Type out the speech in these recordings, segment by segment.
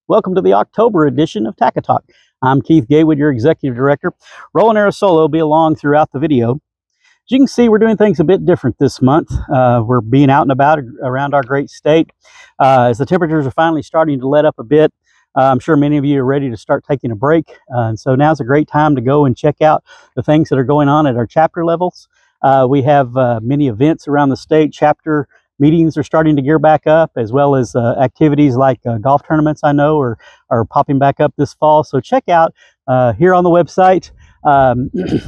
Welcome to the October edition of TACCA Talk. I'm Keith Gaywood, your Executive Director. Roland Aerosolo will be along throughout the video. As you can see, we're doing things a bit different this month. We're being out and about around our great state. As the temperatures are finally starting to let up a bit, I'm sure many of you are ready to start taking a break. And so now's a great time to go and check out the things that are going on at our chapter levels. We have many events around the state. Chapter meetings are starting to gear back up, as well as activities like golf tournaments I know are popping back up this fall. So check out here on the website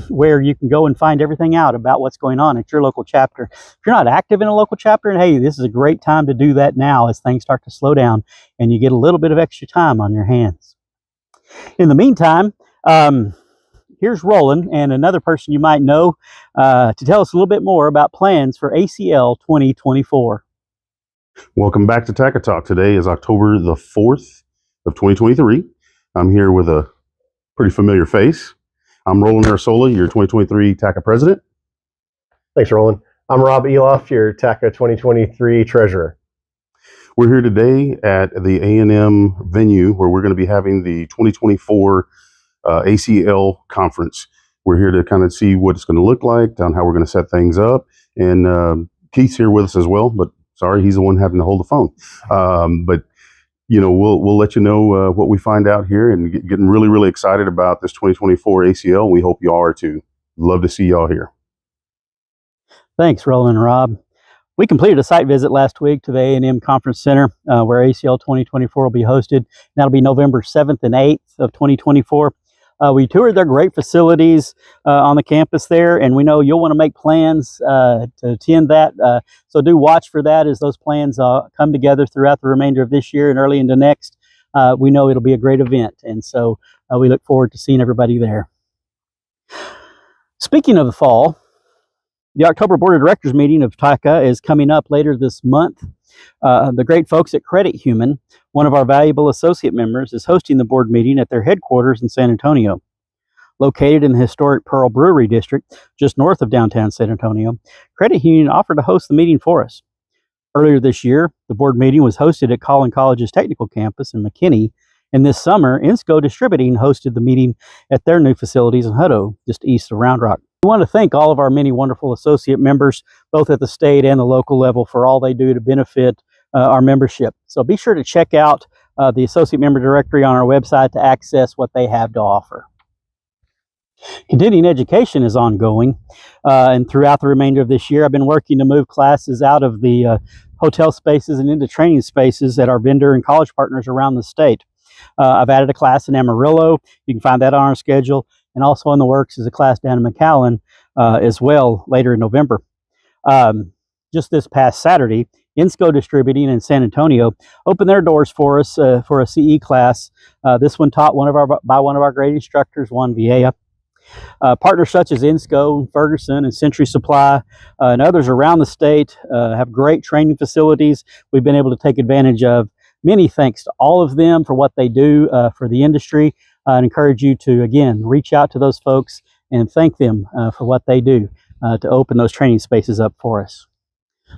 where you can go and find everything out about what's going on at your local chapter. If you're not active in a local chapter, hey, this is a great time to do that now as things start to slow down and you get a little bit of extra time on your hands. In the meantime, here's Roland and another person you might know to tell us a little bit more about plans for ACL 2024. Welcome back to TACCA Talk. Today is October the 4th of 2023. I'm here with a pretty familiar face. I'm Roland Aerosolo, your 2023 TACCA President. Thanks, Roland. I'm Rob Eloff, your TACCA 2023 Treasurer. We're here today at the A&M venue where we're going to be having the 2024 ACL conference. We're here to kind of see what it's going to look like, on how we're going to set things up. And Keith's here with us as well, but sorry, he's the one having to hold the phone. But you know, we'll let you know what we find out here, and getting really, really excited about this 2024 ACL. We hope you all are too. Love to see y'all here. Thanks, Roland and Rob. We completed a site visit last week to the A&M Conference Center where ACL 2024 will be hosted. That'll be November 7th and 8th of 2024. We toured their great facilities on the campus there, and we know you'll want to make plans to attend that. So do watch for that as those plans come together throughout the remainder of this year and early into next. We know it'll be a great event, and so we look forward to seeing everybody there. Speaking of the fall, the October Board of Directors meeting of TACCA is coming up later this month. The great folks at Credit Human, one of our valuable associate members, is hosting the board meeting at their headquarters in San Antonio. Located in the historic Pearl Brewery District, just north of downtown San Antonio, Credit Union offered to host the meeting for us. Earlier this year, the board meeting was hosted at Collin College's technical campus in McKinney, and this summer, Insco Distributing hosted the meeting at their new facilities in Hutto, just east of Round Rock. We want to thank all of our many wonderful associate members, both at the state and the local level, for all they do to benefit our membership. So be sure to check out the associate member directory on our website to access what they have to offer. Continuing education is ongoing, and throughout the remainder of this year, I've been working to move classes out of the hotel spaces and into training spaces at our vendor and college partners around the state. I've added a class in Amarillo. You can find that on our schedule. And also in the works is a class down in McAllen as well later in November. Just this past Saturday, Insco Distributing in San Antonio opened their doors for us for a CE class. This one taught by one of our great instructors, Juan Vieja. Partners such as Insco, Ferguson, and Century Supply and others around the state have great training facilities we've been able to take advantage of. Many thanks to all of them for what they do for the industry. I encourage you to, again, reach out to those folks and thank them for what they do to open those training spaces up for us.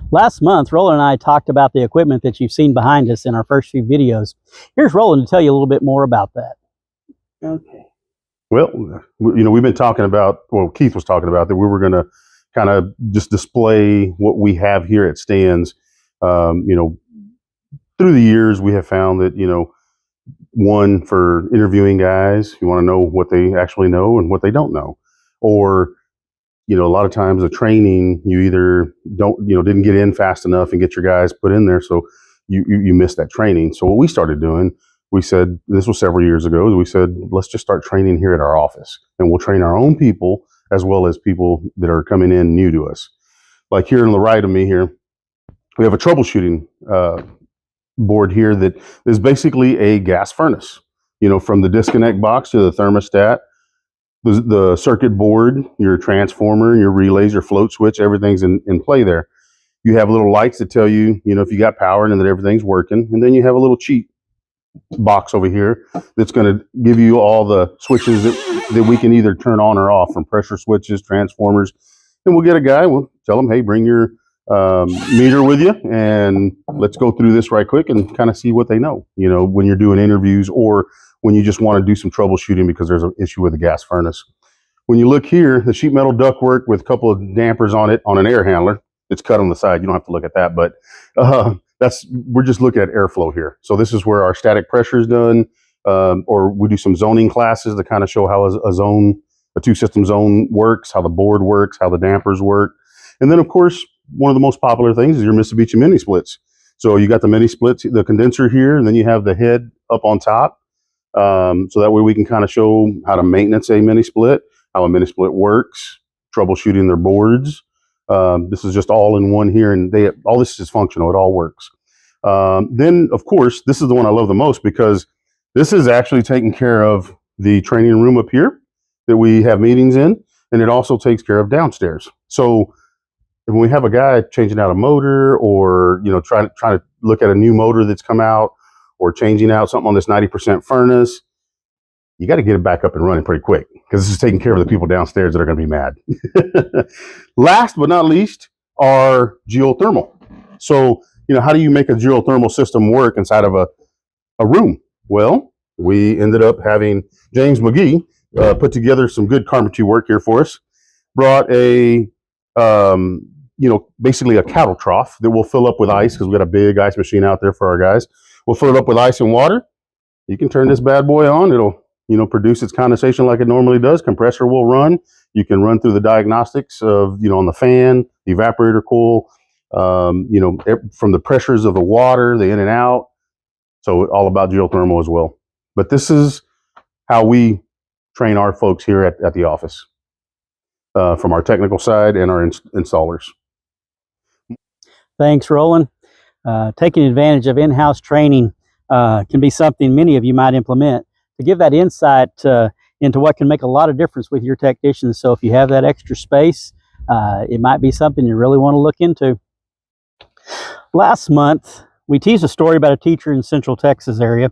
Last month, Roland and I talked about the equipment that you've seen behind us in our first few videos. Here's Roland to tell you a little bit more about that. Okay. Well, you know, we've been talking about, well, Keith was talking about that we were going to kind of just display what we have here at stands. You know, through the years, we have found that, you know, one, for interviewing guys, you want to know what they actually know and what they don't know. Or, you know, a lot of times the training, you either didn't get in fast enough and get your guys put in there, so you missed that training. So what we started doing, we said, this was several years ago, we said, let's just start training here at our office, and we'll train our own people as well as people that are coming in new to us. Like here on the right of me here, we have a troubleshooting board here that is basically a gas furnace. You know, from the disconnect box to the thermostat, the circuit board, your transformer, your relays, your float switch, everything's in play there. You have little lights that tell you, you know, if you got power and that everything's working. And then you have a little cheat box over here that's going to give you all the switches that we can either turn on or off, from pressure switches, transformers. And we'll get a guy, we'll tell him, hey, bring your meter with you, and let's go through this right quick and kind of see what they know, when you're doing interviews or when you just want to do some troubleshooting because there's an issue with the gas furnace. When you look here, the sheet metal ductwork with a couple of dampers on it on an air handler. It's cut on the side. You don't have to look at that, but we're just looking at airflow here. So this is where our static pressure is done, or we do some zoning classes to kind of show how a two-system zone works, how the board works, how the dampers work. And then, of course, one of the most popular things is your Mitsubishi mini splits. So you got the mini splits, the condenser here, and then you have the head up on top. So that way we can kind of show how to maintenance a mini split, how a mini split works, troubleshooting their boards. This is just all in one here, and all this is functional. It all works. Then, of course, this is the one I love the most because this is actually taking care of the training room up here that we have meetings in, and it also takes care of downstairs. So when we have a guy changing out a motor, or trying to look at a new motor that's come out, or changing out something on this 90% furnace, you got to get it back up and running pretty quick because this is taking care of the people downstairs that are going to be mad. Last but not least are geothermal. So, how do you make a geothermal system work inside of a room? Well, we ended up having James McGee put together some good carpentry work here for us. Brought basically a cattle trough that we'll fill up with ice because we got a big ice machine out there for our guys. We'll fill it up with ice and water. You can turn this bad boy on. It'll, produce its condensation like it normally does. Compressor will run. You can run through the diagnostics of, on the fan, the evaporator coil, from the pressures of the water, the in and out. So all about geothermal as well. But this is how we train our folks here at the office, from our technical side and our installers. Thanks, Roland. Taking advantage of in-house training can be something many of you might implement to give that insight into what can make a lot of difference with your technicians. So if you have that extra space, it might be something you really want to look into. Last month, we teased a story about a teacher in Central Texas area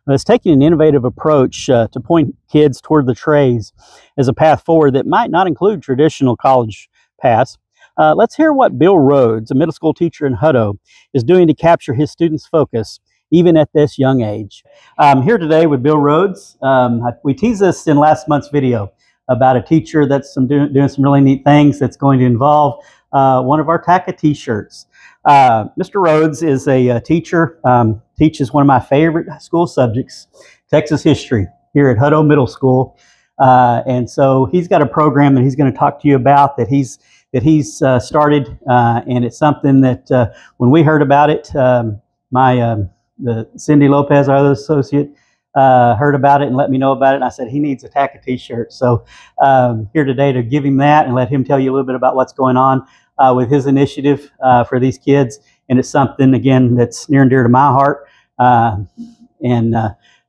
that's taking an innovative approach to point kids toward the trades as a path forward that might not include traditional college paths. Let's hear what Bill Rhodes, a middle school teacher in Hutto, is doing to capture his students' focus, even at this young age. I'm here today with Bill Rhodes. We teased this in last month's video about a teacher that's doing some really neat things that's going to involve one of our TACCA t-shirts. Mr. Rhodes is a teacher, teaches one of my favorite school subjects, Texas history, here at Hutto Middle School. And so he's got a program that he's going to talk to you about that he's started, and it's something that when we heard about it, the Cindy Lopez, our other associate, heard about it and let me know about it, and I said he needs a TACCA t-shirt. So here today to give him that and let him tell you a little bit about what's going on with his initiative for these kids. And it's something, again, that's near and dear to my heart.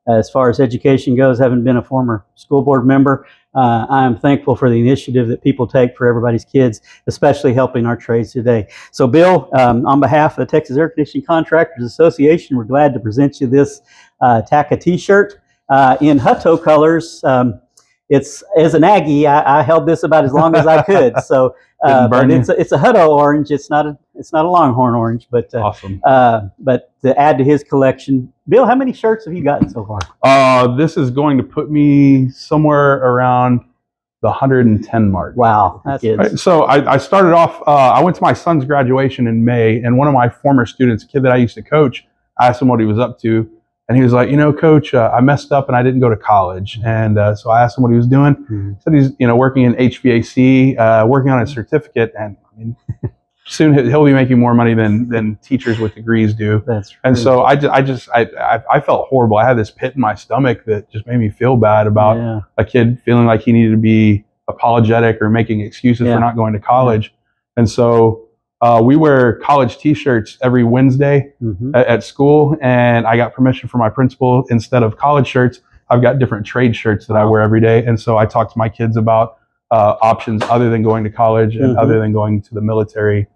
As far as education goes, having been a former school board member, I am thankful for the initiative that people take for everybody's kids, especially helping our trades today. So, Bill, on behalf of the Texas Air Conditioning Contractors Association, we're glad to present you this TACCA t-shirt in Hutto colors. It's, as an Aggie, I held this about as long as I could. So, but it's a Hutto orange. It's not a Longhorn orange, but awesome. But to add to his collection, Bill, how many shirts have you gotten so far? This is going to put me somewhere around the 110 mark. Wow, that's good. Right, so I started off. I went to my son's graduation in May, and one of my former students, a kid that I used to coach, I asked him what he was up to. And he was like, Coach, I messed up and I didn't go to college. And so I asked him what he was doing. Mm-hmm. He said he's, working in HVAC, working on a certificate. And I mean, soon he'll be making more money than teachers with degrees do. That's true. And so I felt horrible. I had this pit in my stomach that just made me feel bad about a kid feeling like he needed to be apologetic or making excuses for not going to college. Yeah. And so we wear college t-shirts every Wednesday at school, and I got permission from my principal. Instead of college shirts, I've got different trade shirts that I wear every day. And so I talk to my kids about options other than going to college and other than going to the military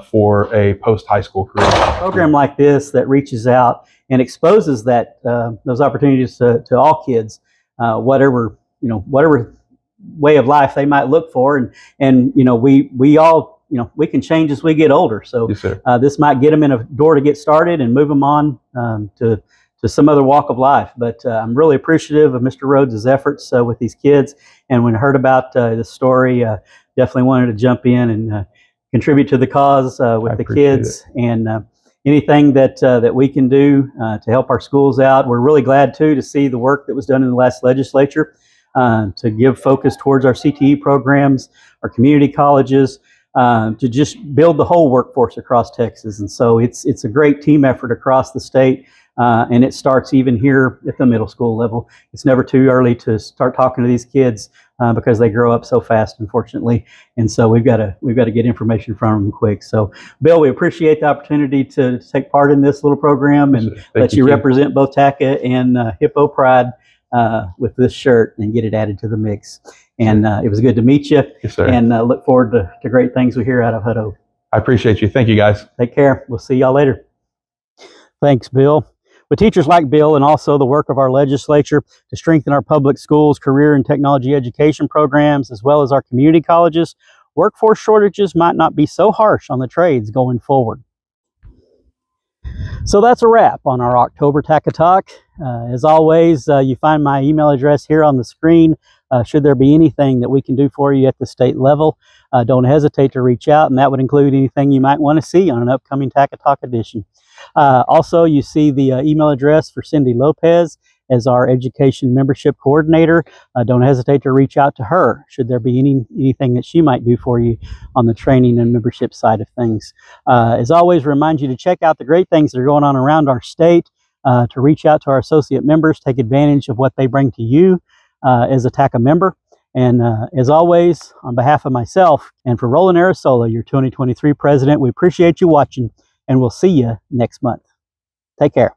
for a post-high school career. A program like this that reaches out and exposes that those opportunities to all kids, whatever way of life they might look for, and we all we can change as we get older. So Yes, sir. this might get them in a door to get started and move them on to some other walk of life. But I'm really appreciative of Mr. Rhodes' efforts with these kids. And when I heard about this story, definitely wanted to jump in and contribute to the cause with the kids. And anything that we can do to help our schools out. We're really glad, too, to see the work that was done in the last legislature to give focus towards our CTE programs, our community colleges, to just build the whole workforce across Texas. And so it's a great team effort across the state. And it starts even here at the middle school level. It's never too early to start talking to these kids because they grow up so fast, unfortunately. And so we've got to get information from them quick. So, Bill, we appreciate the opportunity to take part in this little program and let you represent both TACCA and Hippo Pride with this shirt and get it added to the mix. And it was good to meet you. Yes, sir. And look forward to great things we hear out of Hutto. I appreciate you. Thank you, guys. Take care. We'll see y'all later. Thanks, Bill. With teachers like Bill and also the work of our legislature to strengthen our public schools, career and technology education programs, as well as our community colleges, workforce shortages might not be so harsh on the trades going forward. So that's a wrap on our October TACCA Talk. As always, you find my email address here on the screen. Should there be anything that we can do for you at the state level, don't hesitate to reach out, and that would include anything you might want to see on an upcoming TACCA Talk edition. Also, you see the email address for Cindy Lopez as our education membership coordinator. Don't hesitate to reach out to her should there be anything that she might do for you on the training and membership side of things. As always, remind you to check out the great things that are going on around our state, to reach out to our associate members, take advantage of what they bring to you as a TACCA member. And as always, on behalf of myself and for Roland Arisola, your 2023 president, we appreciate you watching, and we'll see you next month. Take care.